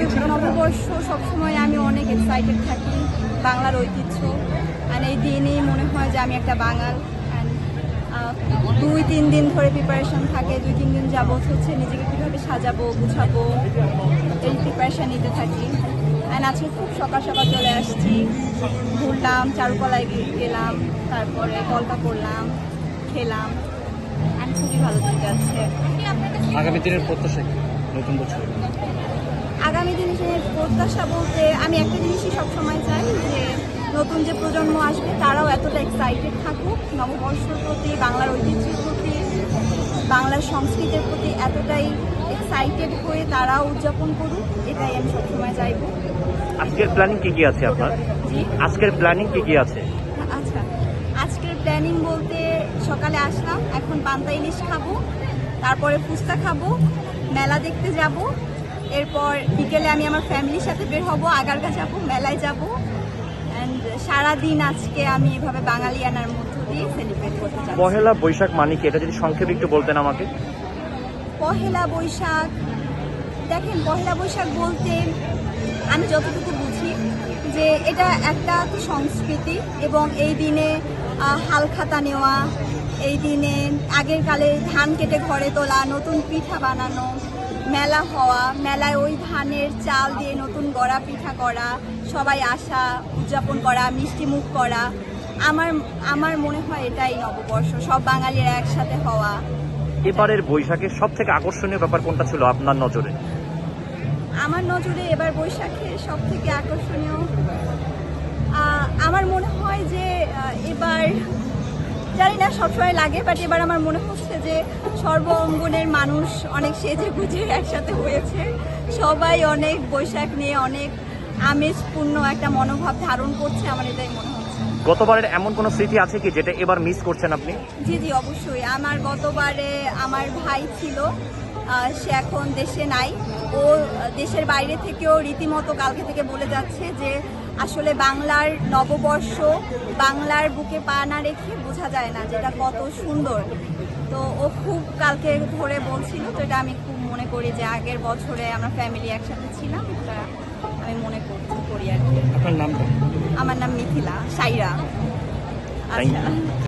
নববর্ষ সবসময় আমি অনেক এক্সাইটেড থাকি, বাংলার ঐতিহ্য। আর এই দিনই মনে হয় যে আমি একটা বাঙাল। অ্যান্ড 2-3 দিন ধরে প্রিপারেশন থাকে, 2-3 দিন যাবত হচ্ছে নিজেকে কীভাবে সাজাবো গুছাবো এই প্রিপারেশন নিতে থাকি। অ্যান্ড আজকে খুব সকাল সকাল চলে আসছি, ঘুরলাম, চারুকলায় গেলাম, তারপরে কলকা করলাম, খেলাম, অ্যান্ড খুবই ভালো দিন যাচ্ছে। আগামী দিনের প্রত্যাশা কি নতুন বছর? আগামী দিনের প্রত্যাশা বলতে আমি একটা জিনিসই সবসময় চাই যে নতুন যে প্রজন্ম আসবে তারাও এতটা এক্সাইটেড থাকুক নববর্ষের প্রতি, বাংলার ঐতিহ্যের প্রতি, বাংলার সংস্কৃতির প্রতি এতটাই এক্সাইটেড হয়ে তারাও উদযাপন করুক, এটাই আমি সবসময় চাইব। আজকের প্ল্যানিং কি আছে আপনার? জি, আজকের প্ল্যানিং কি আছে? আচ্ছা, আজকের প্ল্যানিং বলতে সকালে আসলাম, এখন পান্তা ইলিশ খাবো, তারপরে ফুচকা খাবো, মেলা দেখতে যাব, এরপর বিকেলে আমি আমার ফ্যামিলির সাথে বের হব, আগারগা যাব, মেলায় যাব। অ্যান্ড সারাদিন আজকে আমি এভাবে বাঙালিয়ানার মধ্য দিয়ে সেলিব্রেট করতে চাই। পহেলা বৈশাখ মানে কি, এটা যদি সংক্ষেপে একটু বলতেন আমাকে। পহেলা বৈশাখ, দেখেন পহেলা বৈশাখ বলতে আমি যতটুকু বুঝি যে এটা একটা সংস্কৃতি এবং এই দিনে হালখাতা নেওয়া, এই দিনে আগের কালে ধান কেটে ঘরে তোলা, নতুন পিঠা বানানো, মেলা হওয়া, মেলায় ওই ধানের চাল দিয়ে নতুন গড়া পিঠা করা, সবাই আসা, উদযাপন করা, মিষ্টি মুখ করা। আমার মনে হয় এটাই নববর্ষ, সব বাঙালিরা একসাথে হওয়া। এবারের বৈশাখের সব থেকে আকর্ষণীয় ব্যাপার কোনটা ছিল আপনার নজরে? আমার নজরে এবার বৈশাখে সব থেকে আকর্ষণীয় আমার মনে হয় যে এবার জানি না সবসময় লাগে, বাট এবার আমার মনে হচ্ছে যে সর্ব অঙ্গনের মানুষ অনেক সেজে গুজে একসাথে হয়েছে, সবাই অনেক বৈশাখ নিয়ে অনেক আমেজপূর্ণ একটা মনোভাব ধারণ করছে, আমার এটাই মনে হচ্ছে। গতবারের এমন কোনো স্মৃতি আছে কি যেটা এবার মিস করছেন আপনি? জি জি, অবশ্যই। আমার গতবারে আমার ভাই ছিল, সে এখন দেশে নাই, ও দেশের বাইরে থেকেও রীতিমতো কালকে থেকে বলে যাচ্ছে যে আসলে বাংলার নববর্ষ বাংলার বুকে পা না রেখে বোঝা যায় না যেটা কত সুন্দর। তো ও খুব কালকে ধরে বলছিল, তো এটা আমি খুব মনে করি যে আগের বছরে আমরা ফ্যামিলি একসাথে ছিলাম, এটা আমি মনে করি আর কি। আপনার নামটা? আমার নাম মিথিলা সাইরা। আচ্ছা।